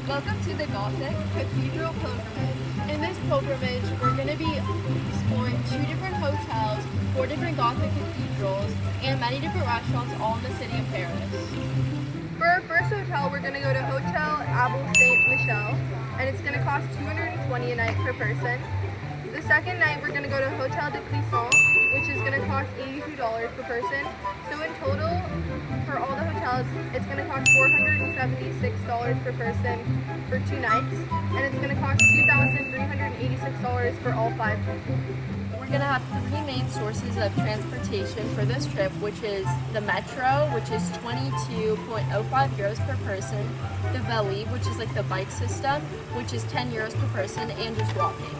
Welcome to the Gothic Cathedral Pilgrimage. In this pilgrimage, we're going to be exploring 2 different hotels, 4 different Gothic cathedrals, and many different restaurants all in the city of Paris. For our first hotel, we're going to go to Hotel Abel Saint Michel, and it's going to cost $220 a night per person. The second night, we're going to go to Hotel de Clisson, which is going to cost $82 per person. So in total, for all the hotels, it's going to cost $476 per person for 2 nights, and it's going to cost $2,386 for all 5 people. We're going to have 3 main sources of transportation for this trip, which is the metro, which is 22.05 euros per person, the Vélib, which is like the bike system, which is 10 euros per person, and just walking.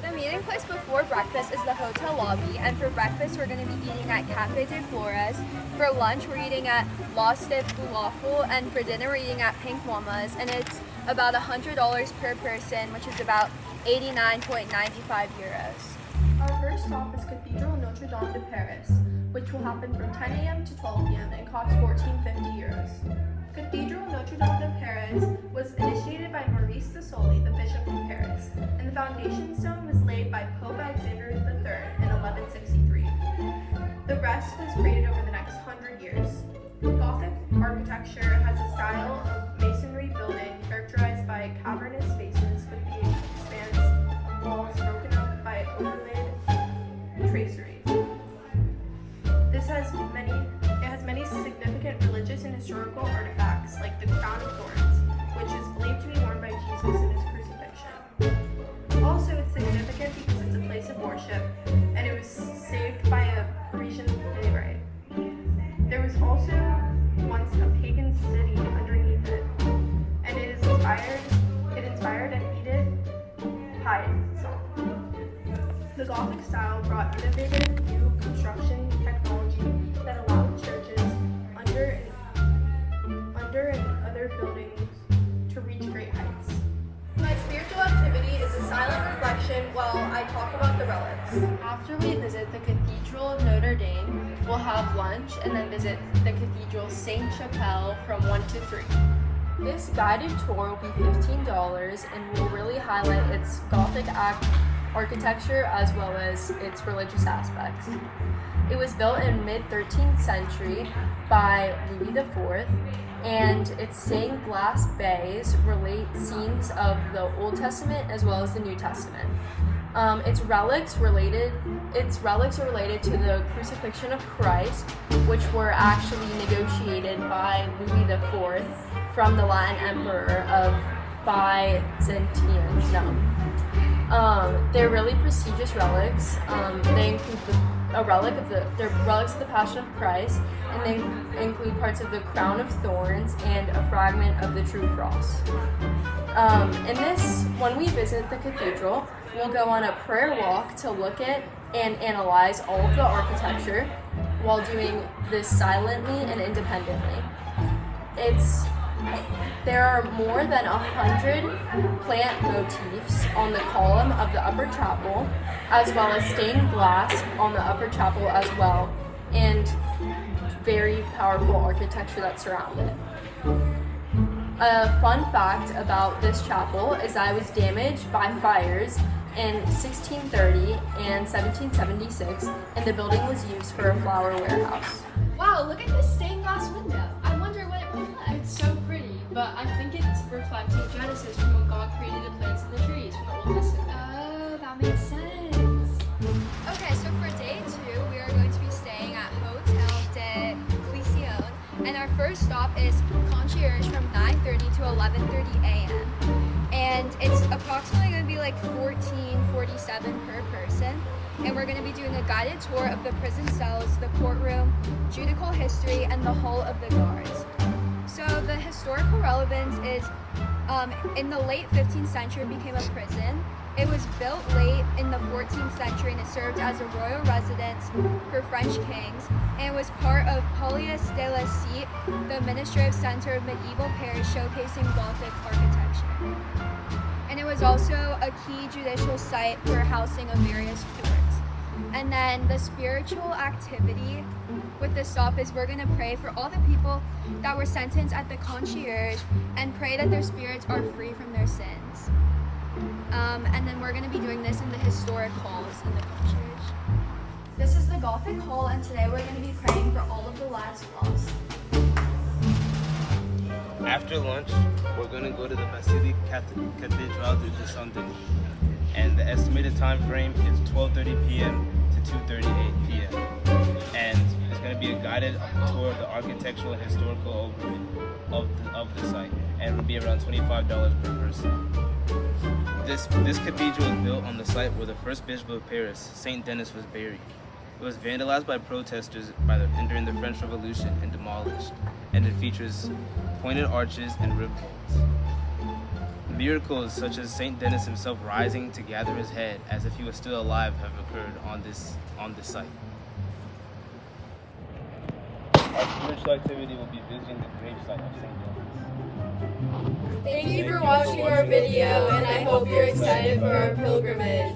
The meeting place before breakfast is the hotel lobby, and for breakfast we're going to be eating at Café de Flores. For lunch we're eating at Lost Step Falafel, and for dinner we're eating at Pink Mama's, and it's about $100 per person, which is about 89.95 euros. Our first stop is Cathedral Notre Dame de Paris, which will happen from 10 a.m. to 12 p.m. and cost 14.50 euros. Cathedral Notre Dame de Paris was initiated by Maurice de Sully, the Bishop of Paris, and the foundation stone was laid by Pope Xavier III in 1163. The rest was created over the next 100 years. Gothic architecture has a style of masonry building characterized by cavernous spaces with the expanse of walls broken up by overlaid tracery. It has many significant religious and historical artifacts, like the crown of thorns, which is believed to be worn by Jesus in his crucifixion. Also, it's significant because it's a place of worship, and it was saved by a Parisian playwright. There was also once a pagan city underneath it, and it inspired an Edith Piaf song. The Gothic style brought innovative new construction technology that allowed churches under and other buildings to reach great heights. My spiritual activity is a silent reflection while I talk about the relics. After we visit the Cathedral of Notre Dame, we'll have lunch and then visit the Cathedral Saint Chapelle from 1 to 3. This guided tour will be $15 and will really highlight its Gothic architecture as well as its religious aspects. It was built in mid-13th century by Louis IV, and its stained glass bays relate scenes of the Old Testament as well as the New Testament. Its relics are related to the crucifixion of Christ, which were actually negotiated by Louis IV from the Latin Emperor of Byzantium. They're really prestigious relics. They include relics of the Passion of Christ, and they include parts of the crown of thorns and a fragment of the true cross. When we visit the cathedral, we'll go on a prayer walk to look at and analyze all of the architecture while doing this silently and independently. There are more than 100 plant motifs on the column of the upper chapel, as well as stained glass on the upper chapel as well, and very powerful architecture that surrounds it. A fun fact about this chapel is that it was damaged by fires in 1630 and 1776, and the building was used for a flour warehouse. Wow, look at this stained glass window. I wonder what it reflects. It's so pretty, but I think it's reflecting Genesis from when God created the plants and the trees from the Old Testament. Oh, that makes sense. Okay, so for day 2, we are going to be staying at Hotel de Clisson, and our first stop is concierge from 9:30 to 11:30 a.m. And it's approximately going to be like $14.47 per person. And we're going to be doing a guided tour of the prison cells, the courtroom, judicial history, and the Hall of the Guards. So the historical relevance is in the late 15th century it became a prison. It was built late in the 14th century and it served as a royal residence for French kings, and it was part of Palais de la Cite, the administrative center of medieval Paris showcasing Gothic architecture. And it was also a key judicial site for housing of various courts. And then the spiritual activity with the stop is we're gonna pray for all the people that were sentenced at the concierge and pray that their spirits are free from their sins. And then we're gonna be doing this in the historic halls in the concierge. This is the Gothic hall, and today we're gonna be praying for all of the lads lost. After lunch, we're going to go to the Basilique Cathedrals de Saint-Denis, and the estimated time frame is 12:30 p.m. to 2:38 p.m. And it's going to be a guided tour of the architectural and historical overview of the site, and it will be around $25 per person. This cathedral is built on the site where the first bishop of Paris, Saint Denis, was buried. It was vandalized by protesters during the French Revolution and demolished, and it features pointed arches and ribbed vaults. Miracles such as Saint Denis himself rising to gather his head as if he was still alive have occurred on this site. Our spiritual activity will be visiting the gravesite of Saint Denis. Thank you for watching our video, and I hope you're excited for our pilgrimage.